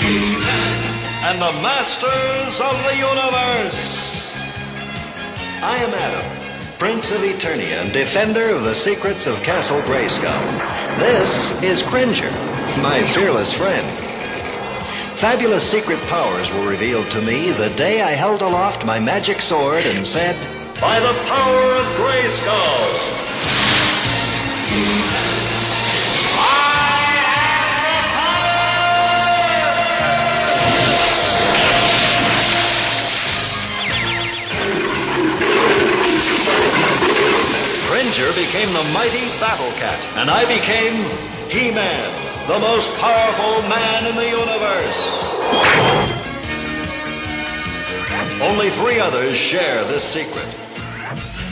and the masters of the universe. I am Adam, Prince of Eternia and defender of the secrets of Castle Grayskull. This is Cringer, my fearless friend. Fabulous secret powers were revealed to me the day I held aloft my magic sword and said, "By the power of Grayskull, Cringer became the mighty Battle Cat, and I became He-Man, the most powerful man in the universe. Only 3 others share this secret.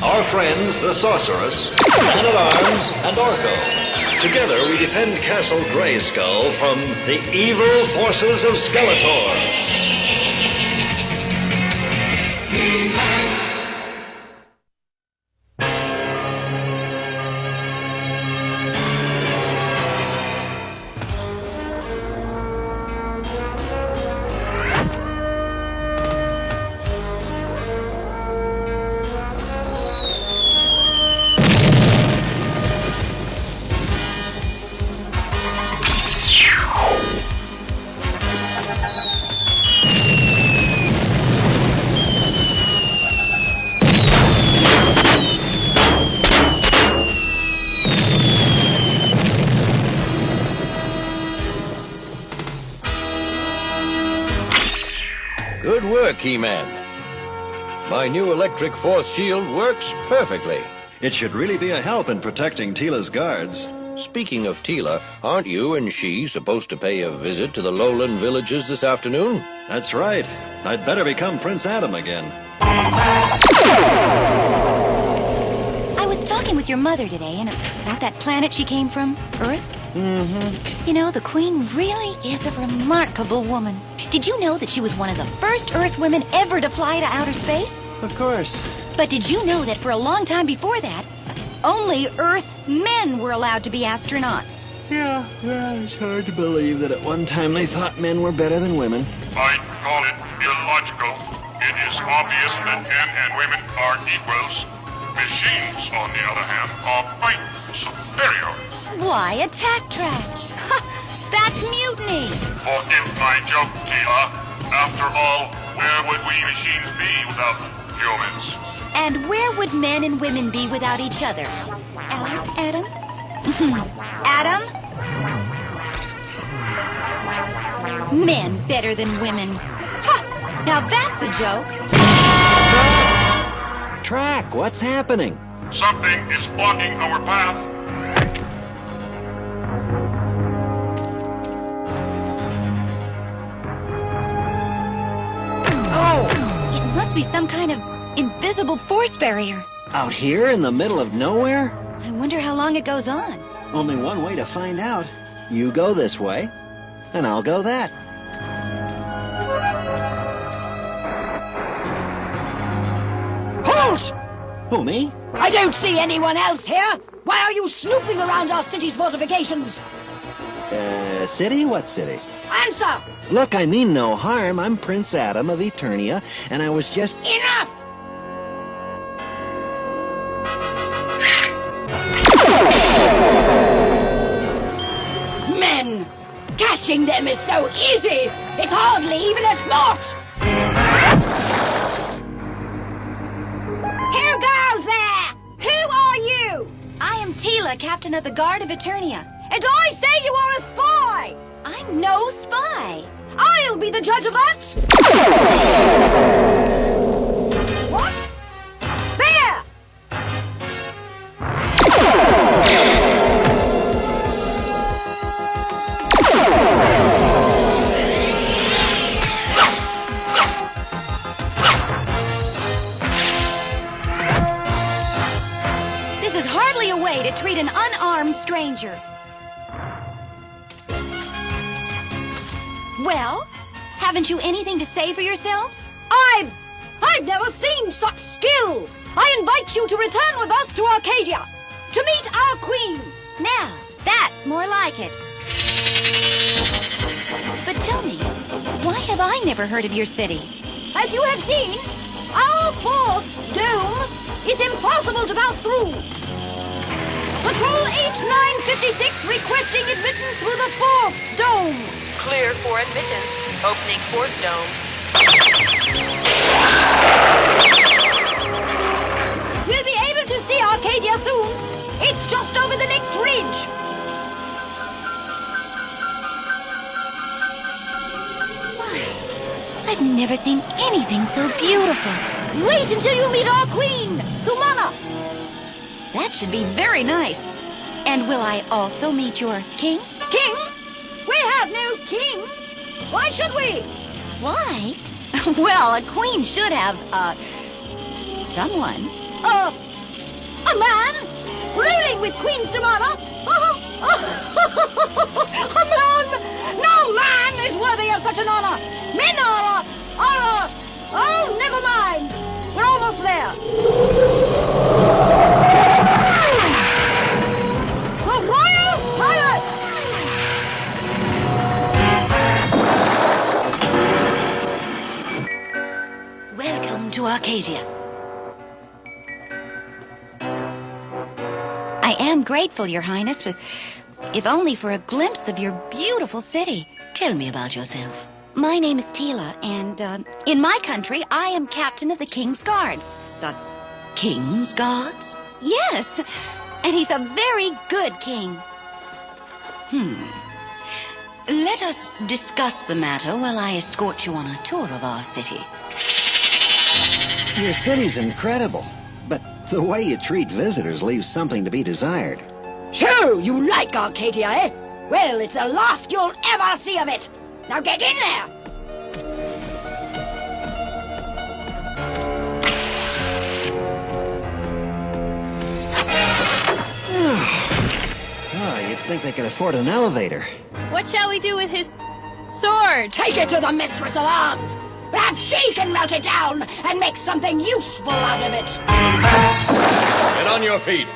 Our friends, the Sorceress, Man-at-Arms, and Orko. Together we defend Castle Grayskull from the evil forces of Skeletor. Good work, He-Man. My new electric force shield works perfectly. It should really be a help in protecting Teela's guards. Speaking of Teela, aren't you and she supposed to pay a visit to the lowland villages this afternoon? That's right. I'd better become Prince Adam again. I was talking with your mother today and about that planet she came from, Earth. Mm-hmm. You know, the Queen really is a remarkable woman. Did you know that she was one of the first Earth women ever to fly to outer space? Of course. But did you know that for a long time before that, only Earth men were allowed to be astronauts? Yeah, it's hard to believe that at one time they thought men were better than women. I'd call it illogical. It is obvious that men and women are equals. Machines, on the other hand, are quite superior. Why, attack track? Ha! That's mutiny! Forgive my joke, Teela. After all, where would we machines be without humans? And where would men and women be without each other? Adam? Adam? Men better than women. Ha! Now that's a joke. Track, what's happening? Something is blocking our path. It must be some kind of invisible force barrier. Out here in the middle of nowhere? I wonder how long it goes on. Only one way to find out. You go this way, and I'll go that. Halt! Who, me? I don't see anyone else here. Why are you snooping around our city's fortifications? City? What city? Answer! Look, I mean no harm. I'm Prince Adam of Eternia, and I was just... Enough! Men! Catching them is so easy! It's hardly even a sport! Who goes there? Who are you? I am Teela, Captain of the Guard of Eternia. And I say you are a spy! I'm no spy. I'll be the judge of that! What? There! This is hardly a way to treat an unarmed stranger. Well, haven't you anything to say for yourselves? I've never seen such skill! I invite you to return with us to Arcadia, to meet our queen! Now, that's more like it. But tell me, I never heard of your city. As you have seen, our force dome is impossible to pass through. Patrol H956 requesting admittance through the force dome. Clear for admittance. Opening force dome. We'll be able to see Arcadia soon. It's just over the next ridge. I've never seen anything so beautiful. Wait until you meet our queen, Sumana. That should be very nice. And will I also meet your king? King? We have no king. Why should we? Why? Well, a queen should have, someone. A man? Ruling with Queen Sumana? A man? No man is worthy of such an honor. Men are, oh, never mind. We're almost there. The Royal Palace! Welcome to Arcadia. I am grateful, Your Highness, but if only for a glimpse of your beautiful city. Tell me about yourself. My name is Tila, and in my country, I am captain of the King's Guards. The King's Guards? Yes, and he's a very good king. Let us discuss the matter while I escort you on a tour of our city. Your city's incredible, but the way you treat visitors leaves something to be desired. So, you like Arcadia, eh? Well, it's the last you'll ever see of it. Now get in there! Oh, you'd think they could afford an elevator. What shall we do with his sword? Take it to the Mistress of Arms! Perhaps she can melt it down and make something useful out of it! Get on your feet.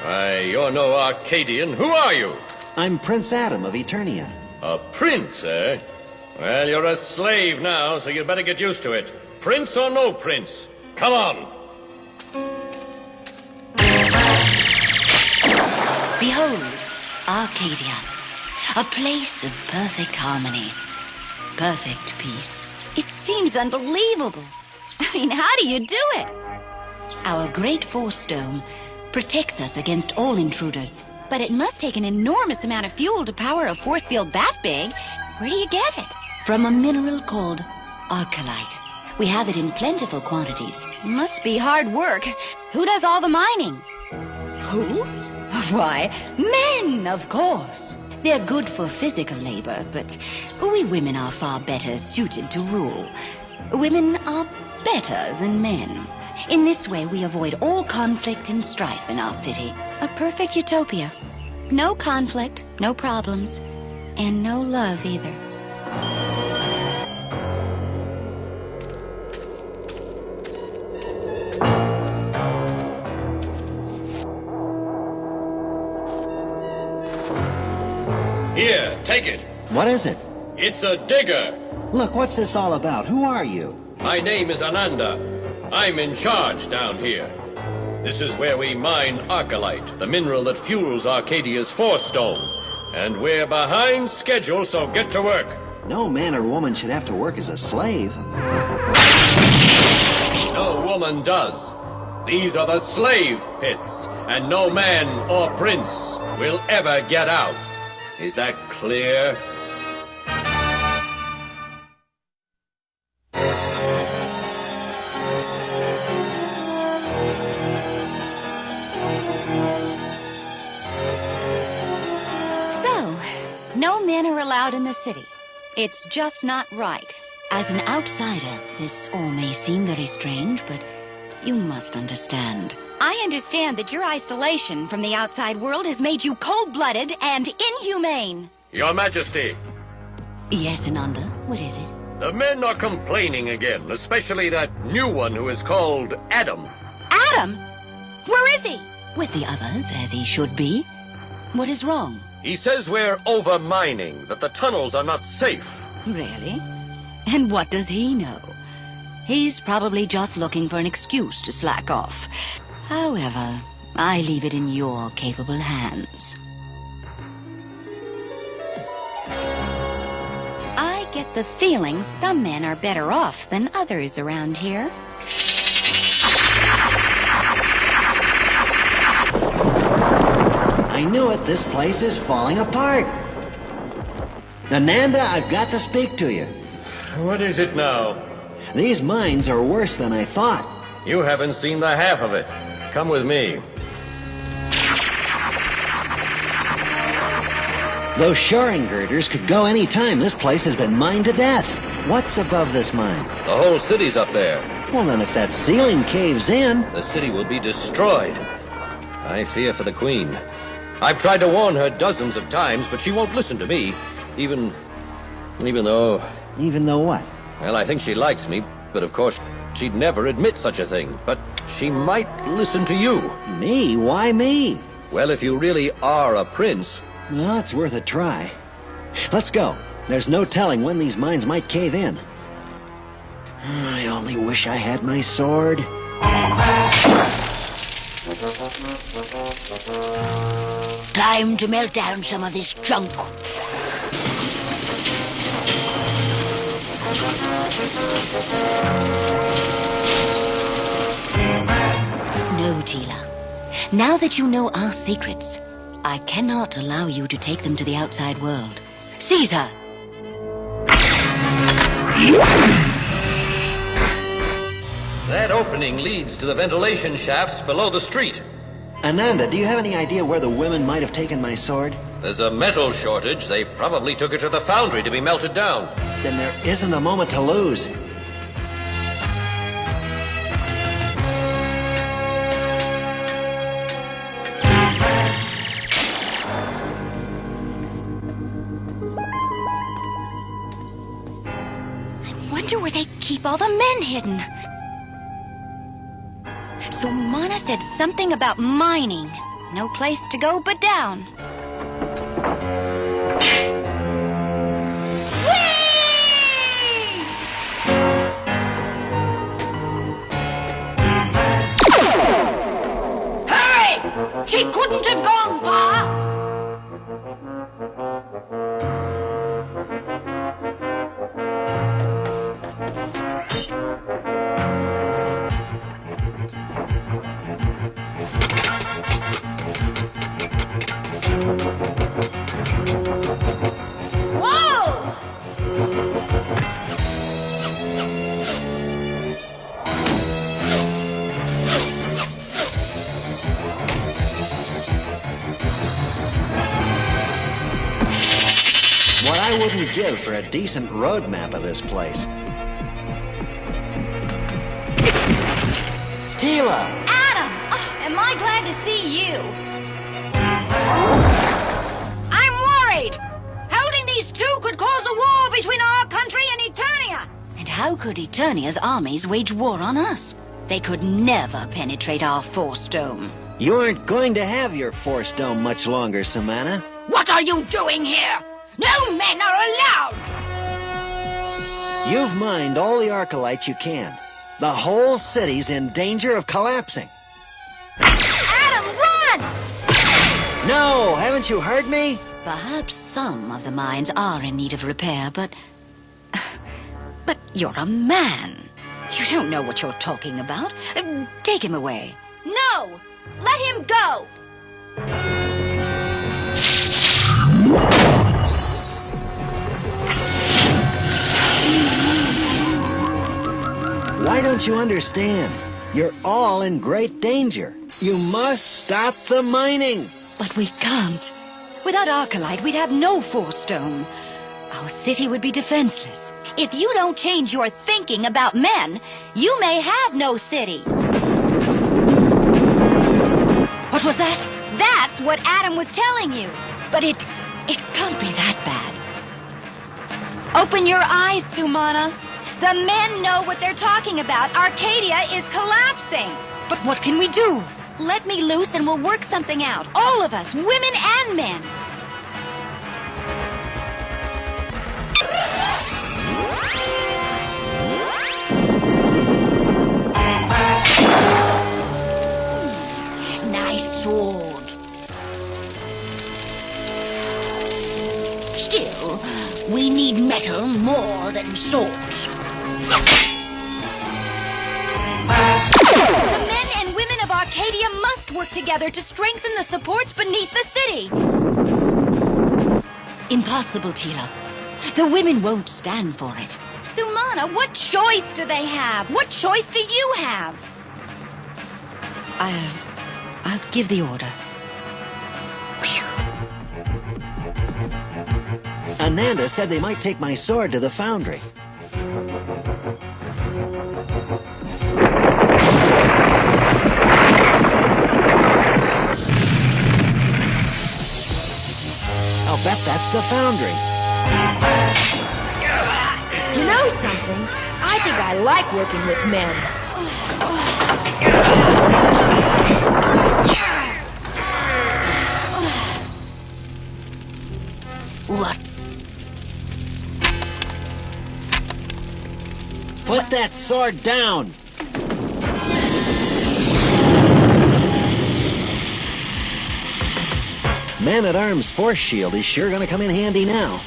Why, you're no Arcadian. Who are you? I'm Prince Adam of Eternia. A prince, eh? Well, you're a slave now, so you'd better get used to it. Prince or no prince? Come on. Behold, Arcadia, a place of perfect harmony, perfect peace. It seems unbelievable. I mean, how do you do it? Our great force dome protects us against all intruders. But it must take an enormous amount of fuel to power a force field that big. Where do you get it? From a mineral called arcalite. We have it in plentiful quantities. Must be hard work. Who does all the mining? Who? Why, men, of course. They're good for physical labor, but we women are far better suited to rule. Women are better than men. In this way, we avoid all conflict and strife in our city. A perfect utopia. No conflict, no problems, and no love either. Here, take it. What is it? It's a digger. Look, what's this all about? Who are you? My name is Ananda. I'm in charge down here. This is where we mine arcalite, the mineral that fuels Arcadia's force dome. And we're behind schedule, so get to work. No man or woman should have to work as a slave. No woman does. These are the slave pits, and no man or prince will ever get out. Is that clear? So, no men are allowed in the city. It's just not right. As an outsider, this all may seem very strange, but you must understand. I understand that your isolation from the outside world has made you cold-blooded and inhumane. Your Majesty, Yes, Ananda, what is it? the men are complaining again, especially that new one who is called Adam. Adam? Where is he? With the others, as he should be. What is wrong? He says we're over-mining, that the tunnels are not safe. Really? And what does he know? He's probably just looking for an excuse to slack off. However, I leave it in your capable hands. I get the feeling some men are better off than others around here. I knew it. This place is falling apart. Ananda, I've got to speak to you. What is it now? These mines are worse than I thought. You haven't seen the half of it. Come with me. Those shoring girders could go any time. This place has been mined to death. What's above this mine? The whole city's up there. Well, then if that ceiling caves in... The city will be destroyed. I fear for the Queen. I've tried to warn her dozens of times, but she won't listen to me. Even though... Even though what? Well, I think she likes me, but of course, she'd never admit such a thing. But she might listen to you. Me? Why me? Well, if you really are a prince... Well, it's worth a try. Let's go. There's no telling when these mines might cave in. I only wish I had my sword. Time to melt down some of this junk. No, Tila. Now that you know our secrets, I cannot allow you to take them to the outside world. Caesar! That opening leads to the ventilation shafts below the street. Ananda, do you have any idea where the women might have taken my sword? There's a metal shortage. They probably took it to the foundry to be melted down. Then there isn't a moment to lose. I wonder where they keep all the men hidden. Sumana said something about mining. No place to go but down. Hurry! She couldn't have gone far! What I wouldn't give for a decent road map of this place. Tila! Adam! Oh, am I glad to see you? I'm worried! Holding these two could cause a war between our country and Eternia! And how could Eternia's armies wage war on us? They could never penetrate our force dome. You aren't going to have your force dome much longer, Sumana. What are you doing here? No men are allowed! You've mined all the Arcalites you can. The whole city's in danger of collapsing. Adam, run! No, haven't you heard me? Perhaps some of the mines are in need of repair, but you're a man. You don't know what you're talking about. Take him away. No! Let him go! Why don't you understand? You're all in great danger. You must stop the mining. But we can't. Without Arcalite, we'd have no force dome. Our city would be defenseless. If you don't change your thinking about men, you may have no city. What was that? That's what Adam was telling you. But it can't be that bad. Open your eyes, Sumana. The men know what they're talking about. Arcadia is collapsing. But what can we do? Let me loose and we'll work something out. All of us, women and men. need metal more than swords. The men and women of Arcadia must work together to strengthen the supports beneath the city. Impossible, Tila. The women won't stand for it. Sumana, what choice do they have? What choice do you have? I'll give the order. Ananda said they might take my sword to the foundry. I'll bet that's the foundry. You know something? I think I like working with men. What? Put that sword down! Man-at-Arms force shield is sure gonna come in handy now.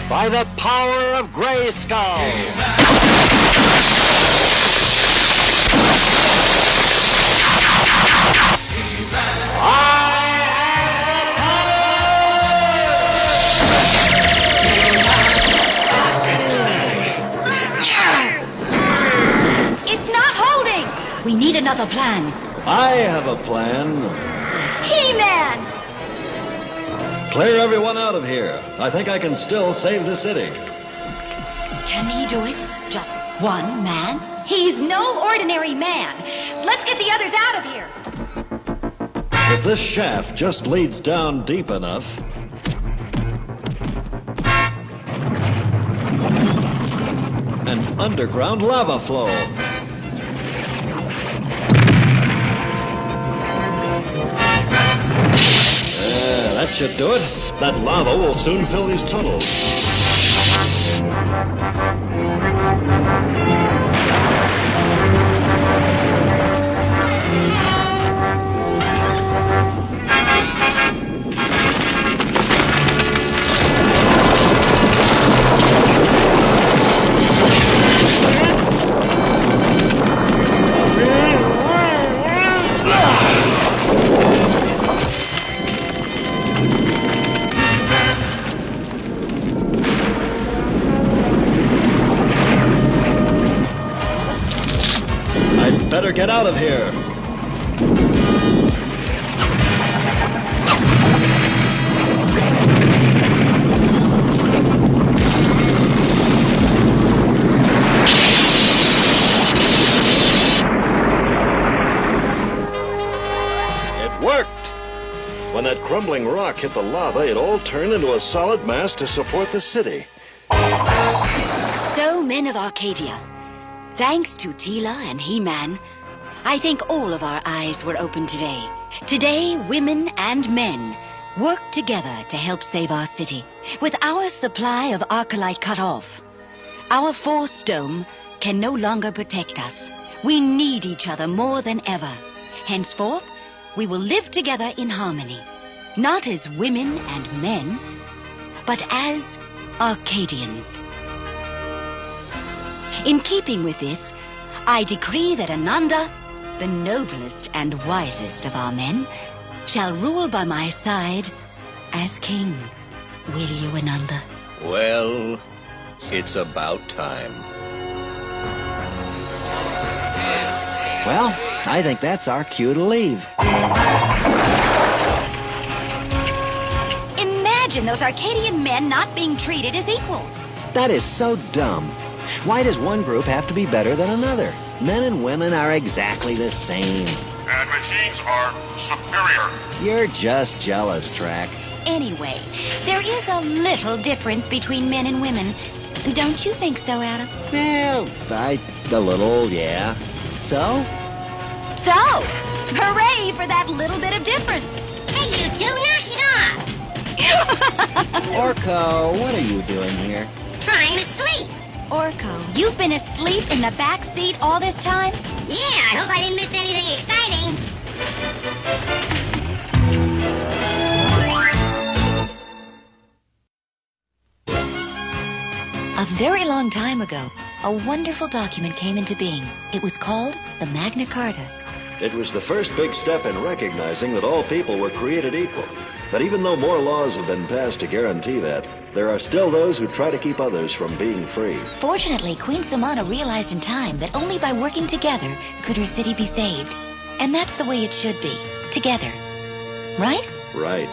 By the power of Grayskull! It's not holding! We need another plan. I have a plan. He-Man! Clear everyone out of here. I think I can still save the city. Can he do it? Just one man? He's no ordinary man. Let's get the others out of here. If this shaft just leads down deep enough... An underground lava flow. That should do it. That lava will soon fill these tunnels. Better get out of here. It worked. When that crumbling rock hit the lava, it all turned into a solid mass to support the city. So, men of Arcadia, thanks to Tila and He-Man, I think all of our eyes were open today. Today, women and men worked together to help save our city. With our supply of Arcalite cut off, our force dome can no longer protect us. We need each other more than ever. Henceforth, we will live together in harmony, not as women and men, but as Arcadians. In keeping with this, I decree that Ananda, the noblest and wisest of our men, shall rule by my side as king. Will you, Ananda? Well, it's about time. Well, I think that's our cue to leave. Imagine those Arcadian men not being treated as equals. That is so dumb. Why does one group have to be better than another? Men and women are exactly the same. And machines are superior. You're just jealous, Track. Anyway, there is a little difference between men and women. Don't you think so, Adam? Well, a little, yeah. So? So, hooray for that little bit of difference. Hey, you two, knock it off! Orko, what are you doing here? Trying to sleep. Orko, you've been asleep in the back seat all this time? Yeah, I hope I didn't miss anything exciting. A very long time ago, a wonderful document came into being. It was called the Magna Carta. It was the first big step in recognizing that all people were created equal. But even though more laws have been passed to guarantee that, there are still those who try to keep others from being free. Fortunately, Queen Samana realized in time that only by working together could her city be saved. And that's the way it should be. Together. Right? Right.